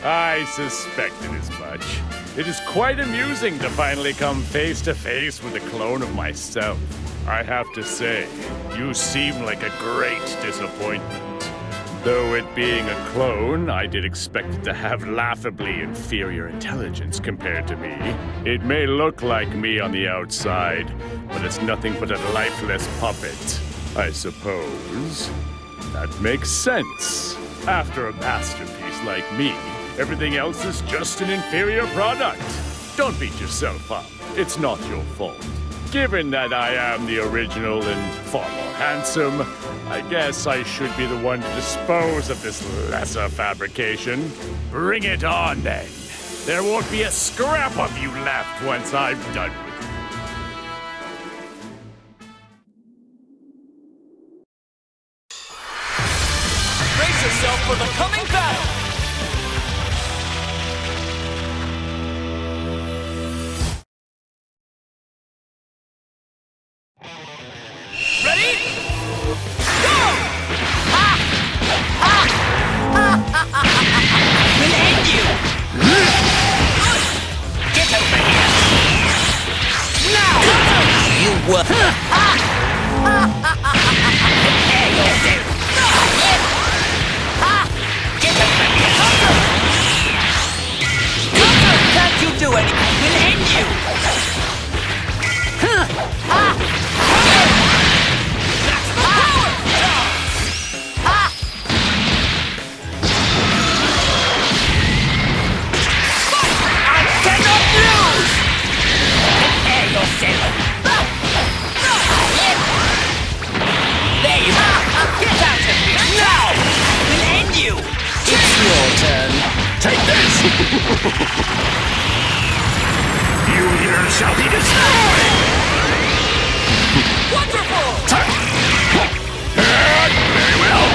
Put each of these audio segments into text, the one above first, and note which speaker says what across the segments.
Speaker 1: I suspected as much. It is quite amusing to finally come face to face with a clone of myself. I have to say, you seem like a great disappointment. Though it being a clone, I did expect it to have laughably inferior intelligence compared to me. It may look like me on the outside, but it's nothing but a lifeless puppet, I suppose. That makes sense. After a masterpiece like me, everything else is just an inferior product. Don't beat yourself up. It's not your fault. Given that I am the original and far more handsome, I guess I should be the one to dispose of this lesser fabrication. Bring it on, then. There won't be a scrap of you left once I'm done with you.
Speaker 2: Brace yourself for the coming battle! Ready? Go! We'll end you! Get over here! Now! You will... Prepare yourself! Get over here! Can't you do anything? We'll end you!
Speaker 1: You here shall be destroyed!
Speaker 2: Wonderful!
Speaker 1: Very well.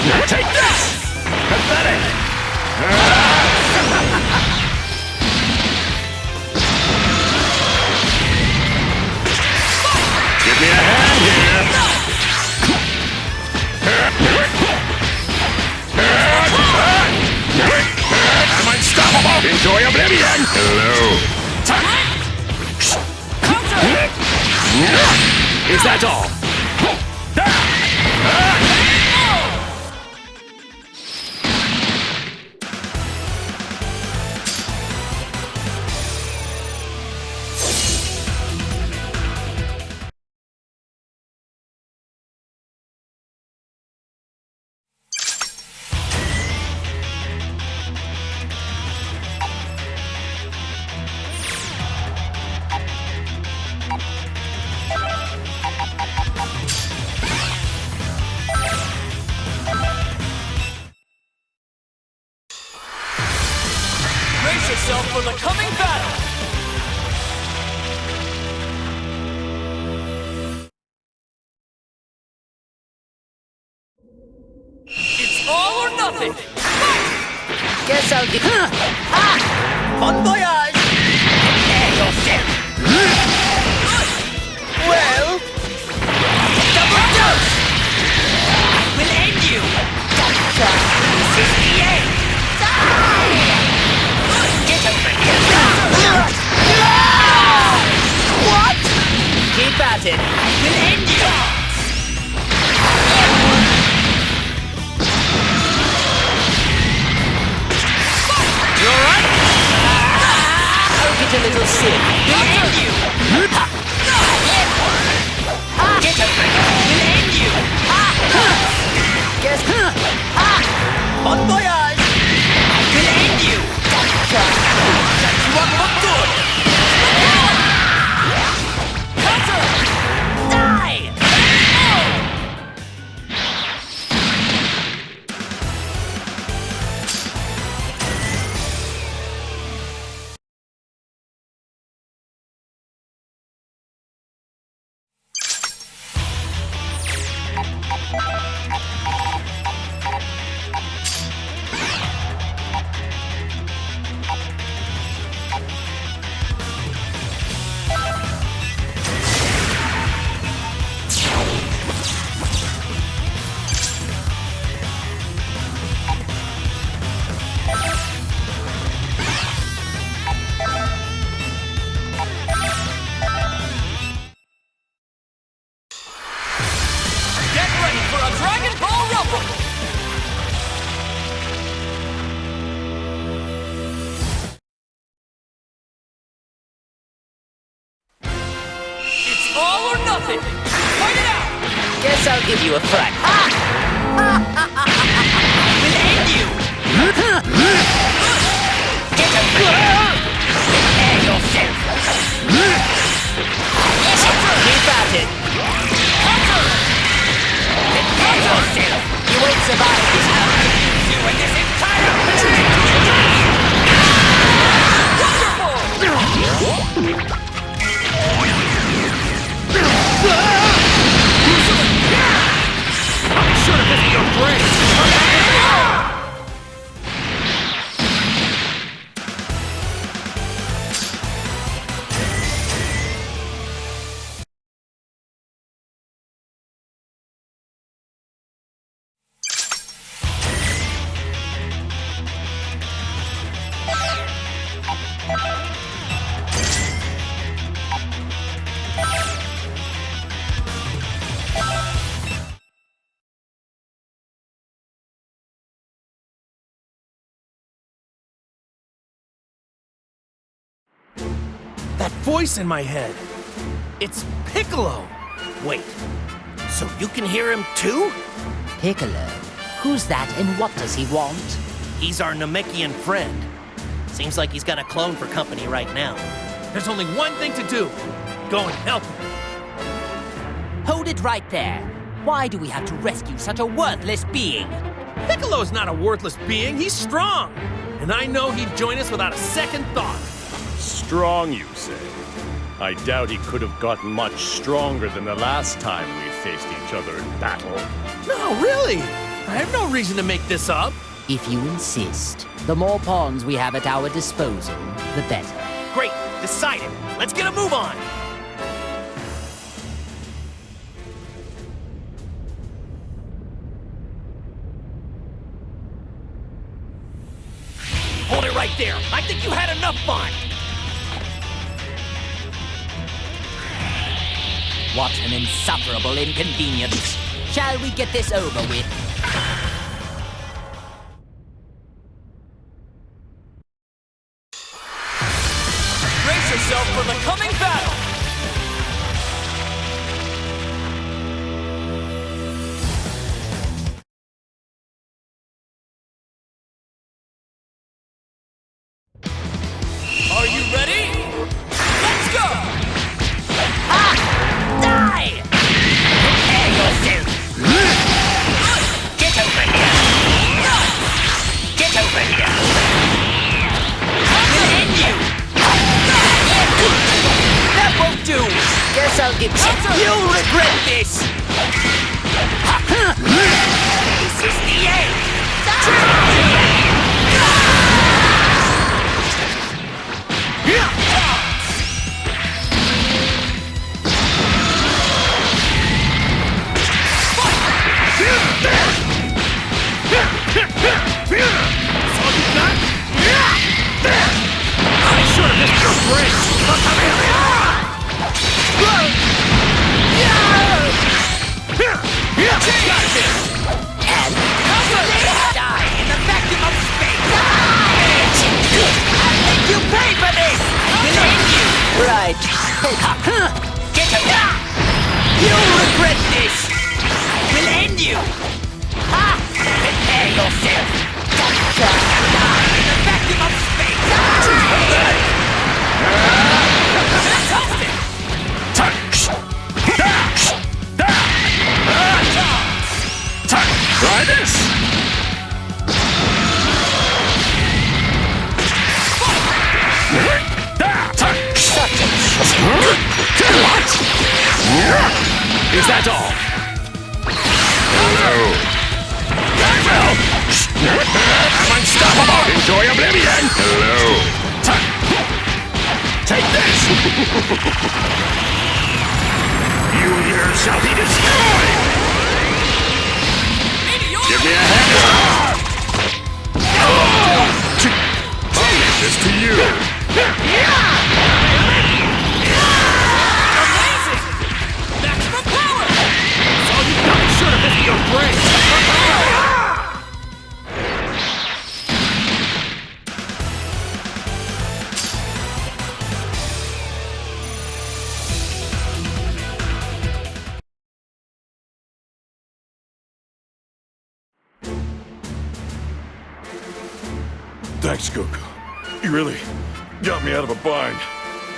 Speaker 1: Now take this! Pathetic! Give me a hand here! I'm unstoppable! Enjoy oblivion! Hello! Is that all?
Speaker 2: Brace yourself for the coming battle! It's all or nothing!
Speaker 3: Guess I'll get... Bon voyage! Prepare yourself! Well... Double dose! We'll end you! Doctor, this is the end! Die! Get over here! What? Keep at it! We'll end you! You alright? I'll get a little sick. We'll end you! Get over here! We'll end you! Guess... Bon voyage! We'll end you! Shut you up for I'll give you a fright. I will end you. Get a prepare yourself. Keep at it. Prepare yourself. You won't survive this. I'll confuse you in this entire
Speaker 2: I'm sure to visit your brain.
Speaker 4: That voice in my head. It's Piccolo. Wait, so you can hear him too?
Speaker 3: Piccolo? Who's that and what does he want?
Speaker 4: He's our Namekian friend. Seems like he's got a clone for company right now. There's only one thing to do. Go and help him.
Speaker 3: Hold it right there. Why do we have to rescue such a worthless being?
Speaker 4: Piccolo's not a worthless being, he's strong. And I know he'd join us without a second thought.
Speaker 1: Strong, you say? I doubt he could have gotten much stronger than the last time we faced each other in battle.
Speaker 4: No, really. I have no reason to make this up.
Speaker 3: If you insist, the more pawns we have at our disposal, the better.
Speaker 4: Great, decided. Let's get a move on. Hold it right there. I think you had enough fun.
Speaker 3: What an insufferable inconvenience. Shall we get this over with?
Speaker 2: Brace yourself for the coming battle. Are you ready? Let's go!
Speaker 3: Die! Prepare yourself! Get over here! Get over here! We'll end you! That won't do! Guess I'll give you. You'll regret this! This is the end! Die in the vacuum of space! I'll make you pay for this! We'll end you! Right. Get him! You'll regret this! We'll end you! Prepare yourself! Die in the vacuum of space!
Speaker 1: Try this! Is that all? Hello! I'm unstoppable! Enjoy oblivion! Hello! Take this! You here shall be destroyed! Give me a hand! I'll leave this to you!
Speaker 2: Amazing! Maximum power! So you got me sure to visit your brain.
Speaker 1: Thanks, Goku. You really got me out of a bind.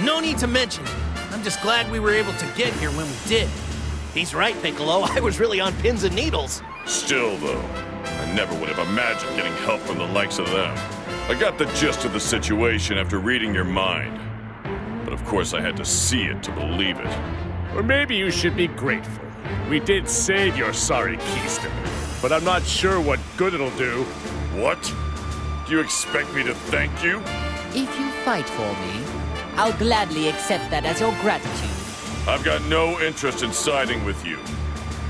Speaker 4: No need to mention it. I'm just glad we were able to get here when we did. He's right, Piccolo. I was really on pins and needles.
Speaker 1: Still, though, I never would have imagined getting help from the likes of them. I got the gist of the situation after reading your mind. But of course I had to see it to believe it.
Speaker 5: Or maybe you should be grateful. We did save your sorry keister, but I'm not sure what good it'll do.
Speaker 1: What? Do you expect me to thank you?
Speaker 3: If you fight for me, I'll gladly accept that as your gratitude.
Speaker 1: I've got no interest in siding with you.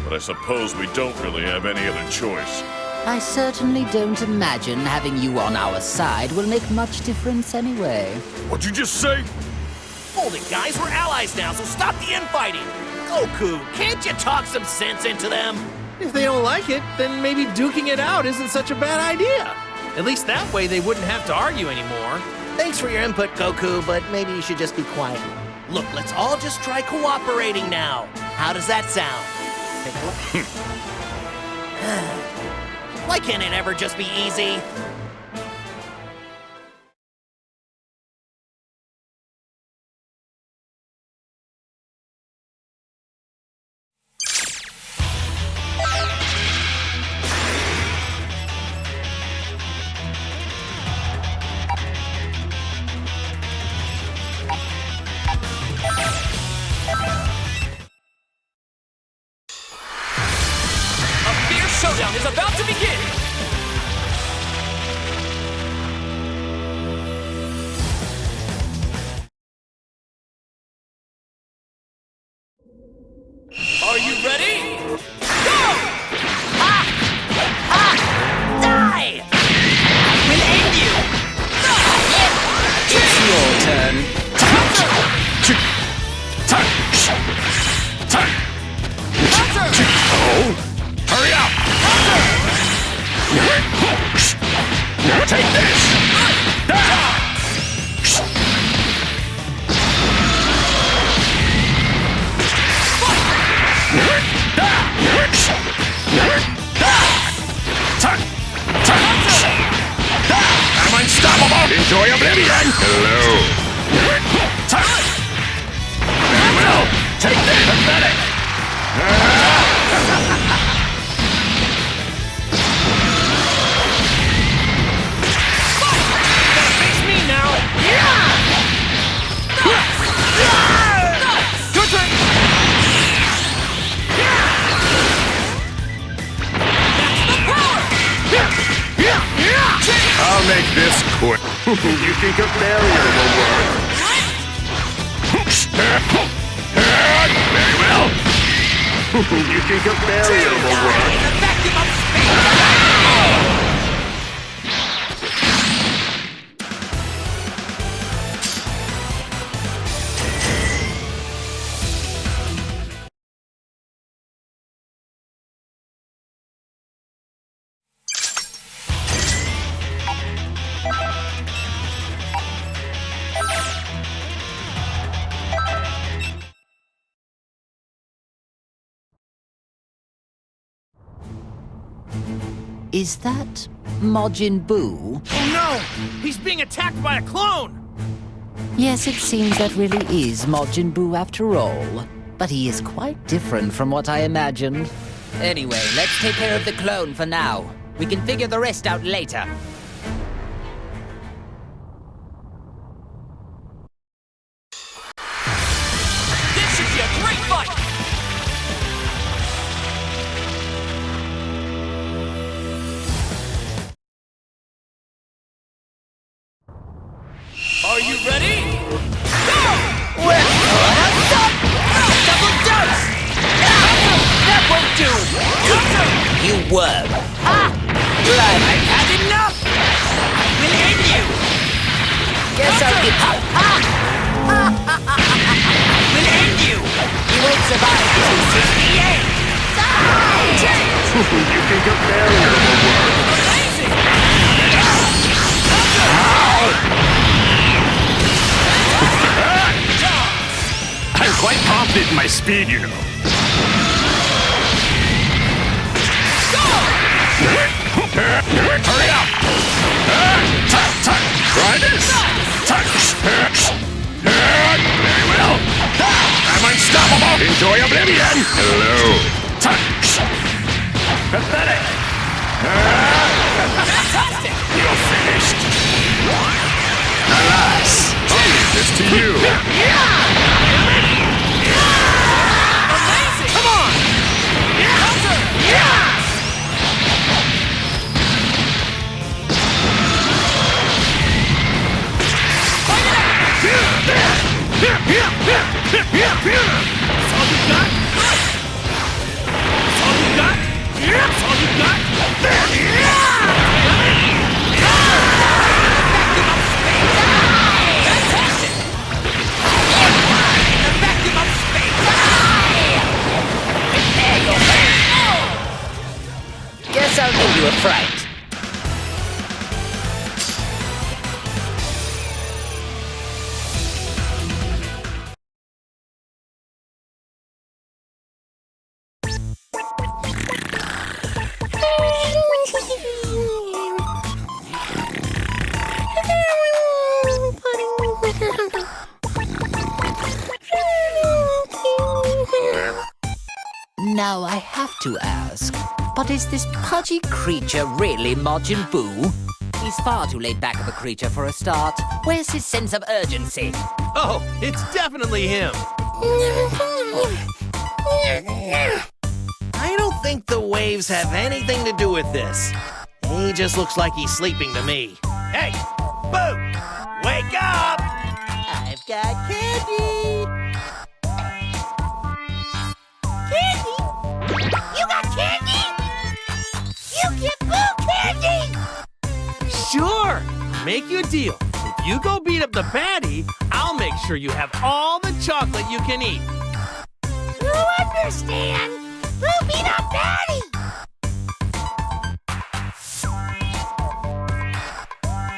Speaker 1: But I suppose we don't really have any other choice.
Speaker 3: I certainly don't imagine having you on our side will make much difference anyway.
Speaker 1: What'd you just say?
Speaker 4: Hold it, guys. We're allies now, so stop the infighting. Goku, can't you talk some sense into them?
Speaker 2: If they don't like it, then maybe duking it out isn't such a bad idea. At least that way they wouldn't have to argue anymore.
Speaker 4: Thanks for your input, Goku, but maybe you should just be quiet. Look, let's all just try cooperating now. How does that sound? Piccolo? Why can't it ever just be easy?
Speaker 2: A fierce showdown is about to begin! Are you ready? Go!
Speaker 3: Die! I will end you! It's your turn.
Speaker 1: Hurry up! Take this! I'm unstoppable! Enjoy oblivion! Hello! Well, take this! Pathetic!
Speaker 2: Face me now! Your turn!
Speaker 1: I'll make this quick. You think a barrier will work? Very well. You think a barrier will work?
Speaker 3: Is that Majin Buu?
Speaker 2: Oh no! He's being attacked by a clone!
Speaker 3: Yes, it seems that really is Majin Buu after all. But he is quite different from what I imagined. Anyway, let's take care of the clone for now. We can figure the rest out later.
Speaker 2: This should be a great fight! Are you ready? Go!
Speaker 3: Double dose! That won't do! You worm! Blood, I've had enough! I will end you! Guess I'll give up! I will end you! You won't survive till 68!
Speaker 1: You think a barrier will work?
Speaker 2: Amazing!
Speaker 1: I'm quite confident in my speed, you know. Hurry up!
Speaker 5: enjoy oblivion! Hello. Touch! Pathetic! You're finished! Alas! I'll leave this to you!
Speaker 2: Amazing! Come on! That's all you got? That's all you got? That's all you got?
Speaker 3: Guess I'll give you a fright. Now I have to ask, but is this pudgy creature really Majin Buu? He's far too laid back of a creature for a start. Where's his sense of urgency?
Speaker 2: Oh, it's definitely him. I don't think the waves have anything to do with this. He just looks like he's sleeping to me. Hey, Boo! Wake up!
Speaker 3: I've got candy! Candy? You got candy? You give Boo candy!
Speaker 2: Sure! Make you a deal. If you go beat up the baddie, I'll make sure you have all the chocolate you can eat.
Speaker 3: You understand? Boo beat up Daddy!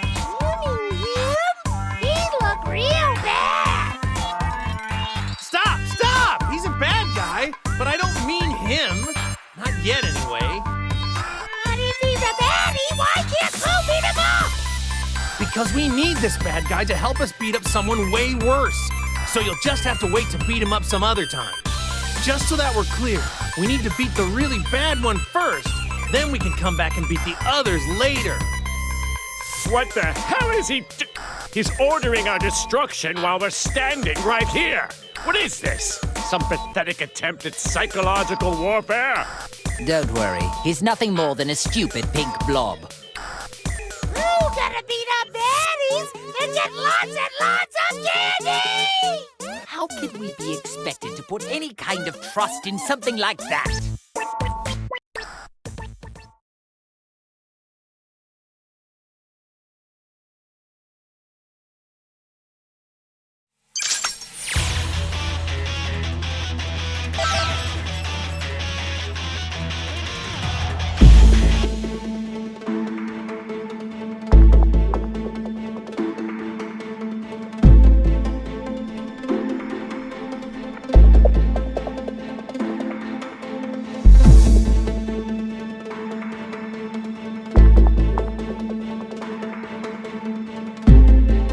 Speaker 3: You mean him? He looked real bad!
Speaker 2: Stop! He's a bad guy, but I don't mean him. Not yet, anyway.
Speaker 3: But if he's a baddie, why can't Boo beat him up?
Speaker 2: Because we need this bad guy to help us beat up someone way worse. So you'll just have to wait to beat him up some other time. Just so that we're clear, we need to beat the really bad one first. Then we can come back and beat the others later.
Speaker 5: What the hell is he He's ordering our destruction while we're standing right here. What is this? Some pathetic attempt at psychological warfare?
Speaker 3: Don't worry, he's nothing more than a stupid pink blob. Who's gonna beat up baddies and get lots and lots of candy? How can we be expected to put any kind of trust in something like that?